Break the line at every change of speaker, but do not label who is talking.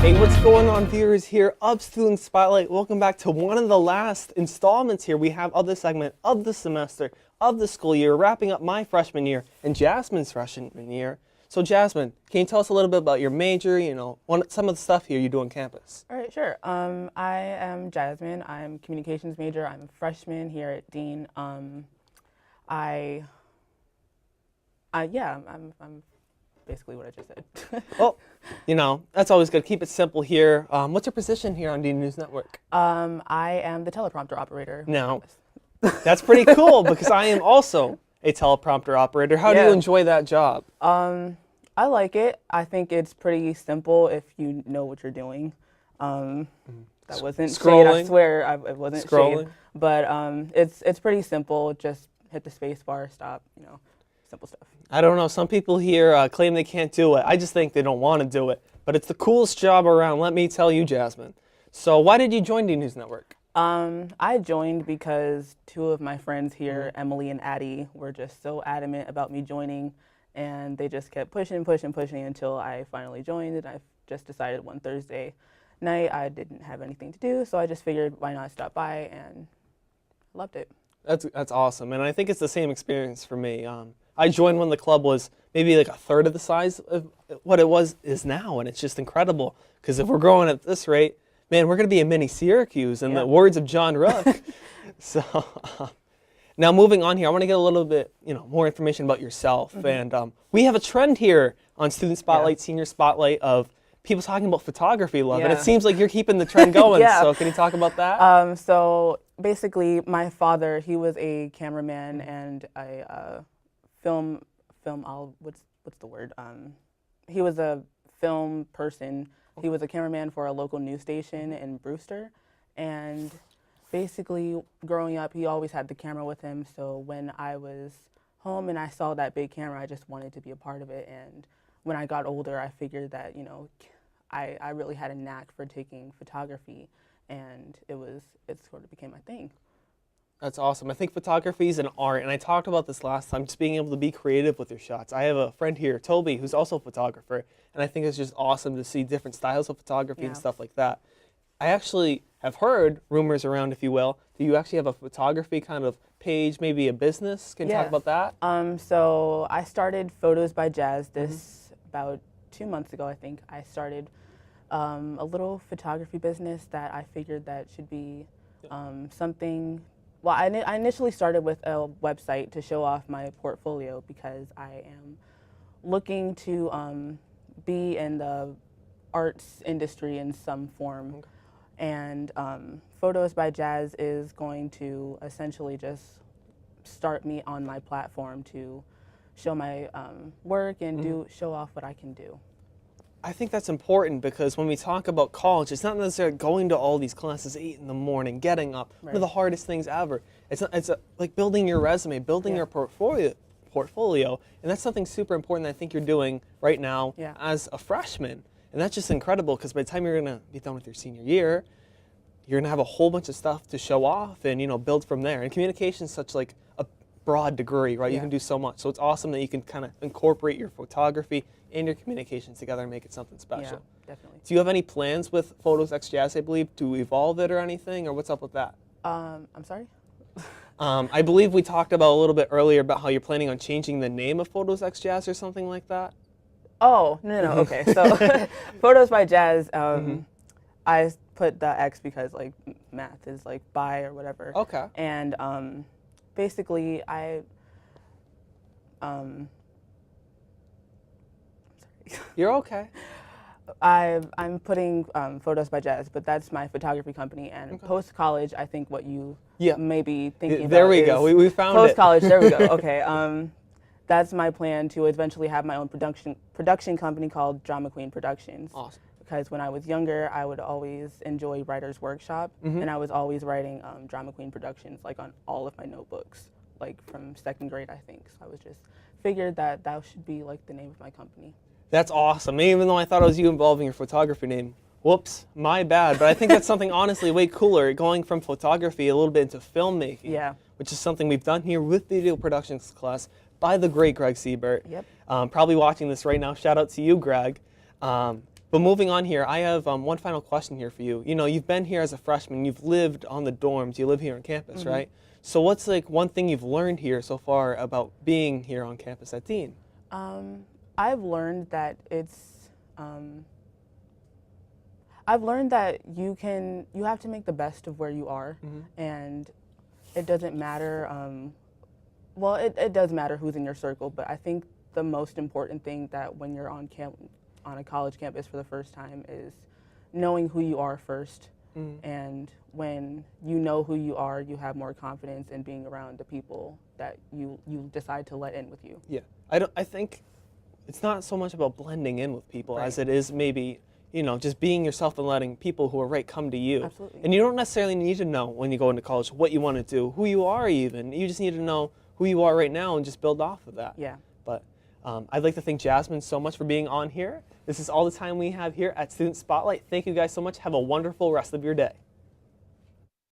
Hey, what's going on, viewers here of Student Spotlight? Welcome back to one of the last installments here we have of the segment of the semester, of the school year, wrapping up my freshman year and Jasmine's freshman year. So Jasmine, can you tell us a little bit about your major, some of the stuff here you do on campus?
All right, sure. I am Jasmine. I'm communications major. I'm a freshman here at Dean. I'm basically what I just said.
Well, that's always good. Keep it simple here. What's your position here on Dean News Network?
I am the teleprompter operator.
Now, that's pretty cool because I am also a teleprompter operator. How do you enjoy that job?
I like it. I think it's pretty simple if you know what you're doing. That wasn't
scrolling.
Shade, I swear it wasn't
Scrolling.
shade. But it's pretty simple. Just hit the space bar, stop, simple stuff.
I don't know. Some people here claim they can't do it. I just think they don't want to do it. But it's the coolest job around, let me tell you, Jasmine. So why did you join Dean News Network?
I joined because two of my friends here, Emily and Addie, were just so adamant about me joining. And they just kept pushing until I finally joined. And I just decided one Thursday night I didn't have anything to do. So I just figured, why not stop by, and loved it.
That's awesome. And I think it's the same experience for me. I joined when the club was maybe like a third of the size of what it is now, and it's just incredible. Because if we're growing at this rate, man, we're going to be a mini Syracuse, in the words of John Rook. So now moving on here, I want to get a little bit more information about yourself. And we have a trend here on Student Spotlight, Senior Spotlight of people talking about photography love, and it seems like you're keeping the trend going. So can you talk about that?
So basically, my father, he was a cameraman and a what's the word? He was a film person. He was a cameraman for a local news station in Brewster. And basically, growing up, he always had the camera with him. So when I was home and I saw that big camera, I just wanted to be a part of it. And when I got older, I figured that, I really had a knack for taking photography, and it sort of became my thing.
That's awesome. I think photography is an art, and I talked about this last time, just being able to be creative with your shots. I have a friend here, Toby, who's also a photographer, and I think it's just awesome to see different styles of photography and stuff like that. I actually have heard rumors around, if you will, do you actually have a photography kind of page, maybe a business? Can you talk about that?
So I started Photos by Jazz about 2 months ago, I think. I started a little photography business that I figured that should be something. Well, I initially started with a website to show off my portfolio because I am looking to be in the arts industry in some form. Okay. And Photos by Jazz is going to essentially just start me on my platform to show my work and show off what I can do.
I think that's important because when we talk about college, it's not necessarily going to all these classes 8 in the morning, getting up, one of the hardest things ever. It's like building your resume, building your portfolio, and that's something super important that I think you're doing right now as a freshman. And that's just incredible because by the time you're going to be done with your senior year, you're going to have a whole bunch of stuff to show off and build from there. And communication is such like a broad degree, right? You can do so much. So it's awesome that you can kind of incorporate your photography and your communications together and make it something special.
Yeah, definitely.
Do you have any plans with Photos X Jazz, I believe, to evolve it or anything, or what's up with that?
I'm sorry?
I believe we talked about a little bit earlier about how you're planning on changing the name of Photos X Jazz or something like that.
Oh, no, okay. So Photos by Jazz, I put the X because like math is like by or whatever.
Okay.
And basically
You're okay.
I'm putting Photos by Jazz, but that's my photography company. And post-college, I think what you may be thinking
there
about
we
is
go. We found it.
Post-college, there we go. Okay. That's my plan to eventually have my own production company called Drama Queen Productions.
Awesome.
Because when I was younger, I would always enjoy Writer's Workshop, and I was always writing Drama Queen Productions like on all of my notebooks, like from 2nd grade, I think. So I was just figured that should be like the name of my company.
That's awesome. Even though I thought it was you involving your photography name. Whoops, my bad. But I think that's something honestly way cooler, going from photography a little bit into filmmaking.
Yeah.
Which is something we've done here with video productions class by the great Greg Siebert.
Yep.
Probably watching this right now. Shout out to you, Greg. But moving on here, I have one final question here for you. You know, you've been here as a freshman, you've lived on the dorms, you live here on campus, right? So what's like one thing you've learned here so far about being here on campus at Dean?
I've learned that I've learned that you have to make the best of where you are, and it doesn't matter. Well, it does matter who's in your circle, but I think the most important thing that when you're on a college campus for the first time is knowing who you are first. And when you know who you are, you have more confidence in being around the people that you decide to let in with you.
Yeah, I think it's not so much about blending in with people as it is maybe, you know, just being yourself and letting people who are right come to you.
Absolutely.
And you don't necessarily need to know when you go into college what you want to do, who you are even. You just need to know who you are right now and just build off of that.
Yeah.
But I'd like to thank Jasmine so much for being on here. This is all the time we have here at Student Spotlight. Thank you guys so much. Have a wonderful rest of your day.